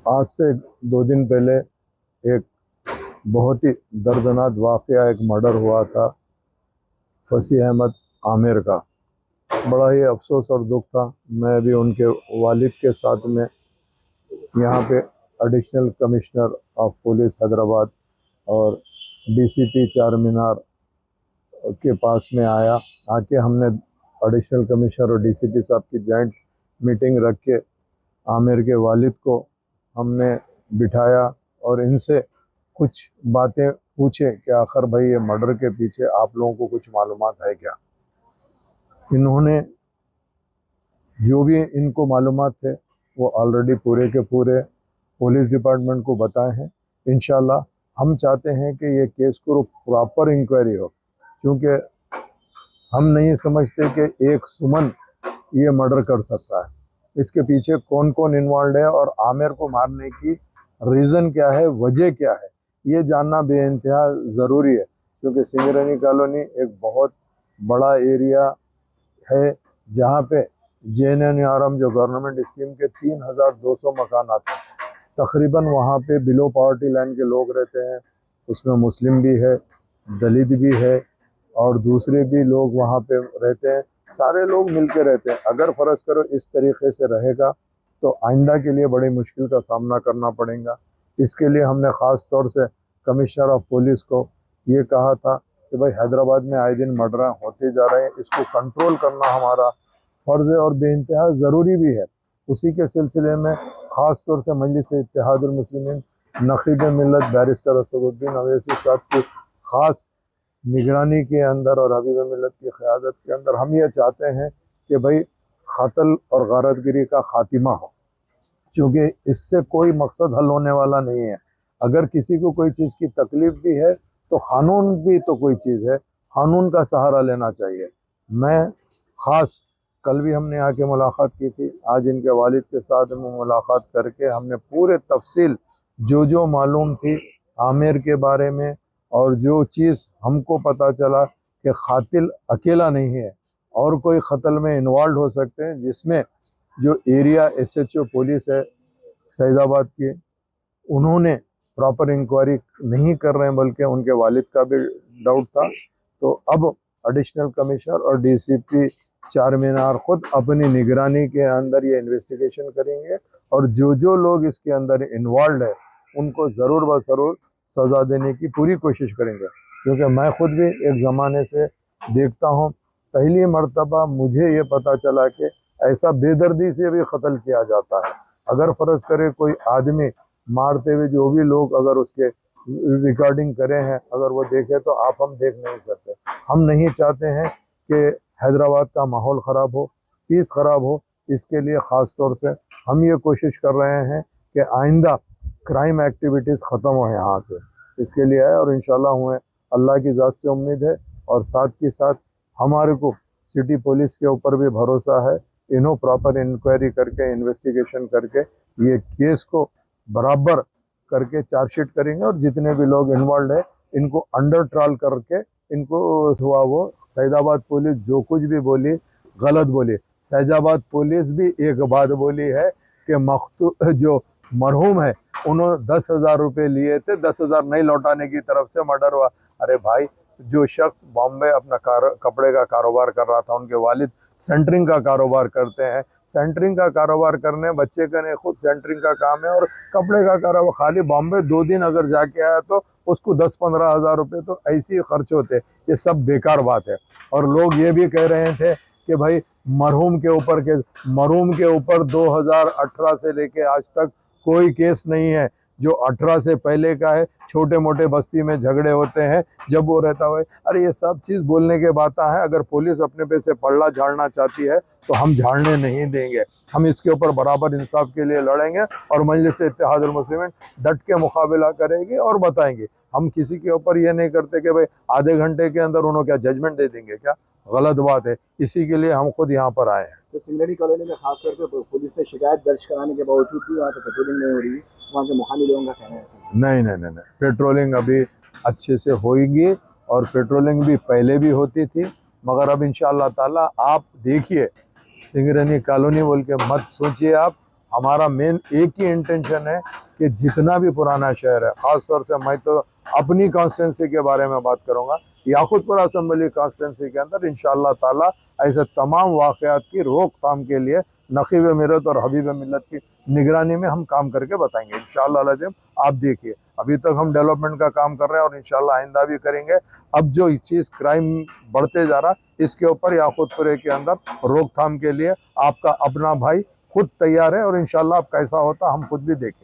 आज से 2 दिन पहले एक बहुत ही दर्दनाक वाक़या, एक मर्डर हुआ था फसी अहमद आमिर का। बड़ा ही अफसोस और दुख था। मैं भी उनके वालिद के साथ में यहाँ पे additional commissioner of police Hyderabad और डीसीपी चार मीनार के पास में आके हमने एडिशनल कमिश्नर और डीसीपी साहब की जॉइंट मीटिंग रख के आमिर के वालिद को हमने बिठाया और इनसे कुछ बातें पूछे कि आखिर भाई ये मर्डर के पीछे आप लोगों को कुछ मालूमात है क्या। इन्होंने जो भी इनको मालूमात थे वो ऑलरेडी पूरे के पूरे पुलिस डिपार्टमेंट को बताए हैं। इंशाल्लाह हम चाहते हैं कि ये केस को प्रॉपर इंक्वायरी हो, क्योंकि हम नहीं समझते कि एक सुमन ये मर्डर कर सकता है। इसके पीछे कौन कौन इन्वॉल्व है और आमिर को मारने की रीज़न क्या है, वजह क्या है, ये जानना बेइंतहा ज़रूरी है। क्योंकि सिंगरेनी कॉलोनी एक बहुत बड़ा एरिया है जहाँ पे JNNRM जो गवर्नमेंट स्कीम के 3200 मकानात हैं, तकरीबन वहाँ पे बिलो पॉवर्टी लाइन के लोग रहते हैं। उसमें मुस्लिम भी है, दलित भी है और दूसरे भी लोग वहाँ पे रहते हैं। सारे लोग मिलके रहते हैं। अगर फ़र्ज़ करो इस तरीके से रहेगा तो आइंदा के लिए बड़ी मुश्किल का सामना करना पड़ेगा। इसके लिए हमने ख़ास तौर से कमिश्नर ऑफ पुलिस को ये कहा था कि भाई हैदराबाद में आए दिन मर्डर होते जा रहे हैं, इसको कंट्रोल करना हमारा फ़र्ज़ है और बेइंतहा ज़रूरी भी है। उसी के सिलसिले में ख़ास तौर से मजलिस-ए-इत्तेहादुल मुस्लिमीन नक़ीब मिल्लत बैरिस्टर असदुद्दीन अवैसी साहब की ख़ास निगरानी के अंदर और हबीब मिल्लत की क़यादत के अंदर हम ये चाहते हैं कि भाई क़त्ल और गारतगिरी का ख़ात्मा हो, क्योंकि इससे कोई मकसद हल होने वाला नहीं है। अगर किसी को कोई चीज़ की तकलीफ़ भी है तो क़ानून भी तो कोई चीज़ है, क़ानून का सहारा लेना चाहिए। मैं ख़ास कल भी हमने आके मुलाकात की थी, आज इनके वालिद के साथ में मुलाकात करके हमने पूरे तफसील जो मालूम थी आमिर के बारे में और जो चीज़ हमको पता चला कि क़ातिल अकेला नहीं है और कोई क़त्ल में इन्वॉल्व हो सकते हैं, जिसमें जो एरिया SHO पुलिस है सैदाबाद की, उन्होंने प्रॉपर इंक्वायरी नहीं कर रहे हैं, बल्कि उनके वालिद का भी डाउट था। तो अब एडिशनल कमिश्नर और DCP चार मीनार खुद अपनी निगरानी के अंदर ये इन्वेस्टिगेशन करेंगे और जो लोग इसके अंदर इन्वॉल्व है उनको ज़रूर व ज़रूर सज़ा देने की पूरी कोशिश करेंगे। क्योंकि मैं खुद भी एक ज़माने से देखता हूँ, पहली मर्तबा मुझे ये पता चला कि ऐसा बेदर्दी से भी क़त्ल किया जाता है। अगर फ़र्ज़ करे कोई आदमी मारते हुए जो भी लोग अगर उसके रिकॉर्डिंग करे हैं, अगर वो देखे तो हम देख नहीं सकते। हम नहीं चाहते हैं कि हैदराबाद का माहौल ख़राब हो, पीस ख़राब हो। इसके लिए ख़ास तौर से हम ये कोशिश कर रहे हैं कि आइंदा क्राइम एक्टिविटीज़ ख़त्म हो यहाँ से। इसके लिए है और इंशाल्लाह हमें अल्लाह की ज़ात से उम्मीद है और साथ के साथ हमारे को सिटी पुलिस के ऊपर भी भरोसा है। इन्हों प्रॉपर इंक्वायरी करके इन्वेस्टिगेशन करके ये केस को बराबर करके चार्जशीट करेंगे और जितने भी लोग इन्वॉल्व है इनको अंडर ट्रायल करके इनको हुआ वो सैदाबाद पुलिस जो कुछ भी बोली गलत बोली। सैदाबाद पुलिस भी एक बात बोली है कि जो मरहूम है उन्होंने 10,000 रुपये लिए थे, 10,000 नहीं लौटाने की तरफ से मर्डर हुआ। अरे भाई, जो शख्स बॉम्बे अपना कपड़े का कारोबार कर रहा था, उनके वालिद सेंटरिंग का कारोबार करते हैं। सेंटरिंग का कारोबार करने बच्चे का नहीं, खुद सेंटरिंग का काम है और कपड़े का कारोबार। खाली बॉम्बे 2 दिन अगर जाके आया तो उसको 10-15 हज़ार रुपये तो ऐसे ही खर्च होते। ये सब बेकार बात है। और लोग ये भी कह रहे थे कि भाई मरहूम के ऊपर 2018 से लेके आज तक कोई केस नहीं है। जो 18 से पहले का है, छोटे मोटे बस्ती में झगड़े होते हैं जब वो रहता हुआ। अरे ये सब चीज़ बोलने के बात है। अगर पुलिस अपने पे से पल्ला झाड़ना चाहती है तो हम झाड़ने नहीं देंगे। हम इसके ऊपर बराबर इंसाफ के लिए लड़ेंगे और मजलिस-ए-इत्तेहादुल मुस्लिमीन डट के मुकाबला करेगी और बताएंगे। हम किसी के ऊपर ये नहीं करते कि भाई आधे घंटे के अंदर उन्होंने क्या जजमेंट दे देंगे, क्या गलत बात है। इसी के लिए हम खुद यहाँ पर आए हैं। तो सिंगरेनी कॉलोनी में खास तौर पे पुलिस ने शिकायत दर्ज कराने के बावजूद भी वहाँ पे पेट्रोलिंग नहीं हो रही है, वहाँ के मुकामी लोगों का कहना है। नहीं, पेट्रोलिंग अभी अच्छे से होएगी और पेट्रोलिंग भी पहले भी होती थी, मगर अब इंशाअल्लाह ताला आप देखिए, सिंगरेनी कॉलोनी बोल के मत सोचिए आप। हमारा मेन एक ही इंटेंशन है कि जितना भी पुराना शहर है, ख़ास तौर से मैं तो अपनी कॉन्स्टिट्यूंसी के बारे में बात करूँगा, याकुतपुर असेंबली कॉन्स्टिट्यूंसी के अंदर इंशाअल्लाह ताला ऐसे तमाम वाक़यात की रोकथाम के लिए नक़ीब मिलत और हबीब मिलत की निगरानी में हम काम करके बताएंगे इंशाअल्लाह अज़ीम। आप देखिए, अभी तक हम डेवलपमेंट का काम कर रहे हैं और इंशाअल्लाह आइंदा भी करेंगे। अब जो चीज़ क्राइम बढ़ते जा रहा, इसके ऊपर याकुतपुरे के अंदर रोकथाम के लिए आपका अपना भाई खुद तैयार है और इंशाअल्लाह अब कैसा होता हम खुद भी देखेंगे।